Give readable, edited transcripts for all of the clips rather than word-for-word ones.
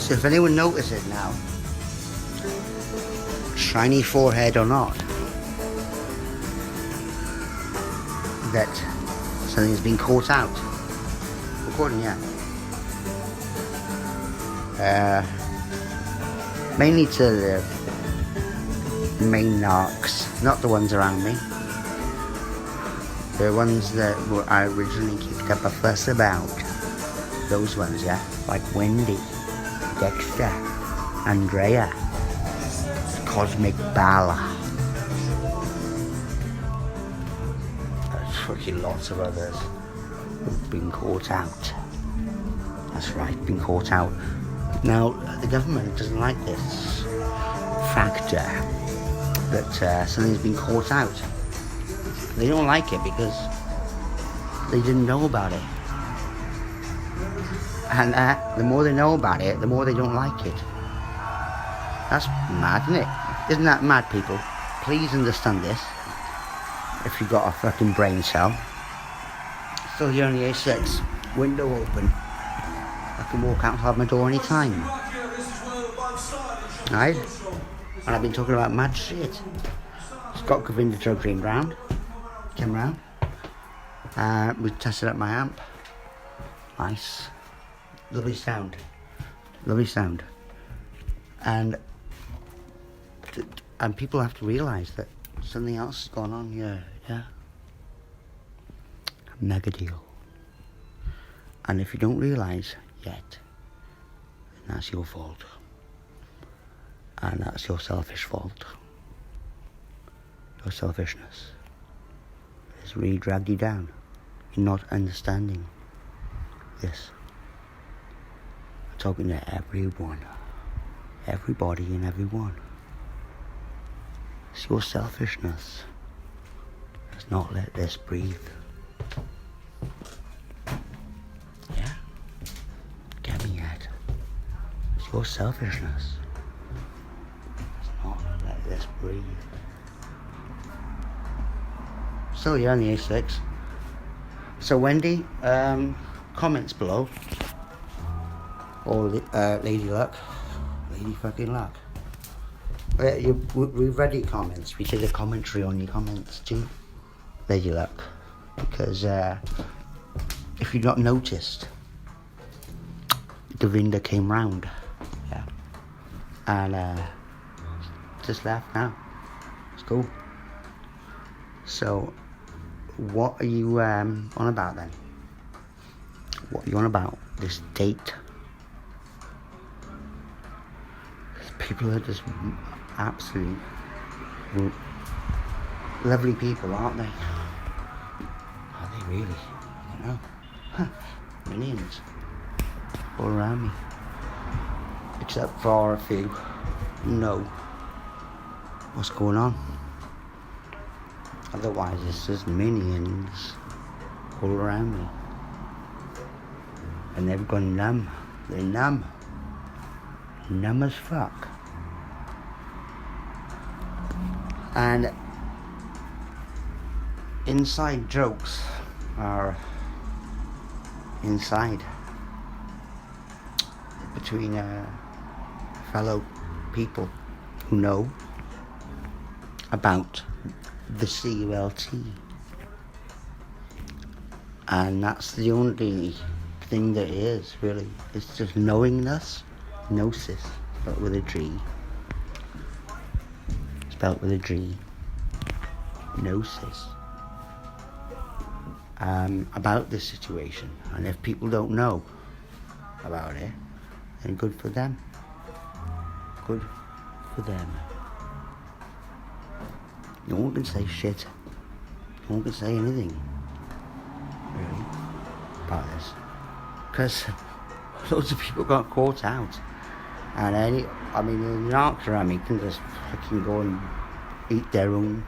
So if anyone notices now, shiny forehead or not, that something's been caught out. Recording, yeah. Mainly to the main narcs, not the ones around me. The ones that I originally kicked up a fuss about. Those ones, yeah. Like Wendy, Dexter, Andrea, Cosmic Bala. There's fucking lots of others who've been caught out. That's right, been caught out. Now, the government doesn't like this factor that something's been caught out. They don't like it because they didn't know about it. And the more they know about it, the more they don't like it. That's mad, isn't it? Isn't that mad, people? Please understand this. If you've got a fucking brain cell. Still here on the A6. Window open. I can walk outside my door anytime. Right? And I've been talking about mad shit. Scott Govinda came round. We tested up my amp. Nice. Lovely sound. And people have to realise that something else has gone on here, yeah? A mega deal. And if you don't realise yet, then that's your fault. And that's your selfish fault. Your selfishness has really dragged you down. You're not understanding this. I'm talking to everyone. Everybody and everyone. It's your selfishness has not let this breathe. Yeah? Get me yet? It's your selfishness has not let this breathe. Still here on the A6. So Wendy, comments below. Or Lady Luck. Lady fucking Luck. We've read your comments. We did a commentary on your comments too, Lady Luck. Because if you've not noticed, Govinda came round. Yeah. And just left now. It's cool. So, what are you on about then? What are you on about? This date? People are just absolute lovely people, aren't they? Are they really? I don't know. Millions all around me. Except for a few who know what's going on. Otherwise, it's just minions all around me. And they've gone numb. They're numb. Numb as fuck. And inside jokes are inside between fellow people who know about the CULT, and that's the only thing there is really. It's just knowingness, gnosis, spelled with a G, gnosis, about this situation. And if people don't know about it, then good for them. Good for them. No one can say shit. No one can say anything, really, about this. Because loads of people got caught out. And the narcs around me can just fucking go and eat their own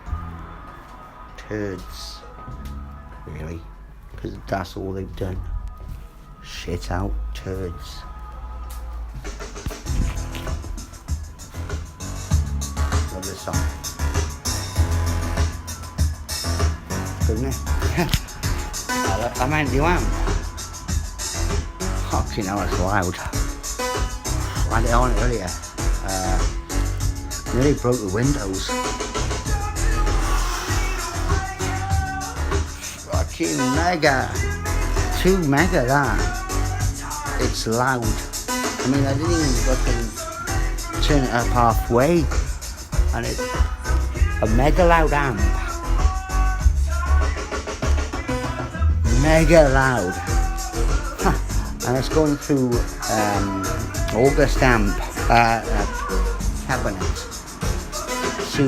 turds, really. Because that's all they've done. Shit out turds. Love this song. Isn't it? I meant you am. Fucking hell, it's loud. had it on earlier. Nearly broke the windows. Fucking mega. Too mega that. It's loud. I mean, I didn't even fucking turn it up halfway. And it's a mega loud amp. Mega loud. And it's going through August amp cabinet to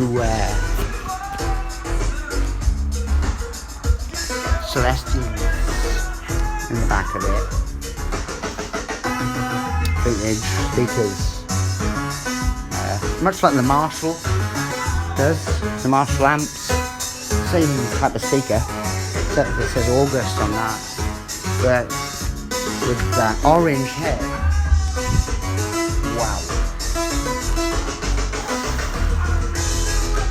Celestials in the back of it. Vintage speakers, much like the Marshall does. The Marshall amps, same type of speaker, except it says August on that, but with that orange head. Wow.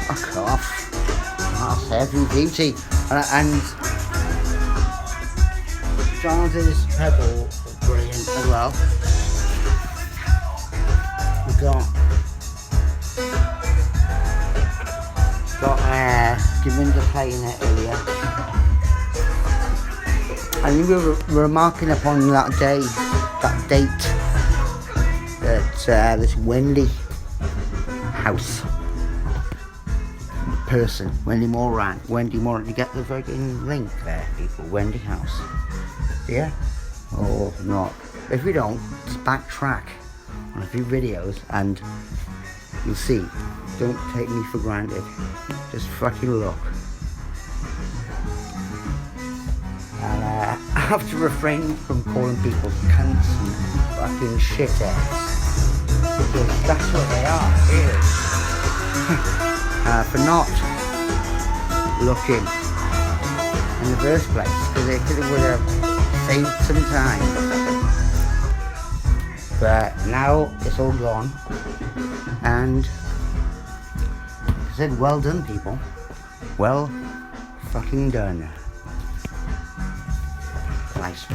Fuck off. That's heavy beauty. And Jonathan's treble was brilliant as well. We got Govinda playing it earlier. And we were remarking upon that date, that this Wendy house person, Wendy Moran, you get the fucking link there, people, Wendy house, yeah, or not? If you don't, just backtrack on a few videos and you'll see. Don't take me for granted, just fucking look. And I have to refrain from calling people cunts and fucking shitheads, because that's what they are, really. For not looking in the first place, because they could have saved some time. But now it's all gone, and I said, well done, people. Well fucking done. Nice.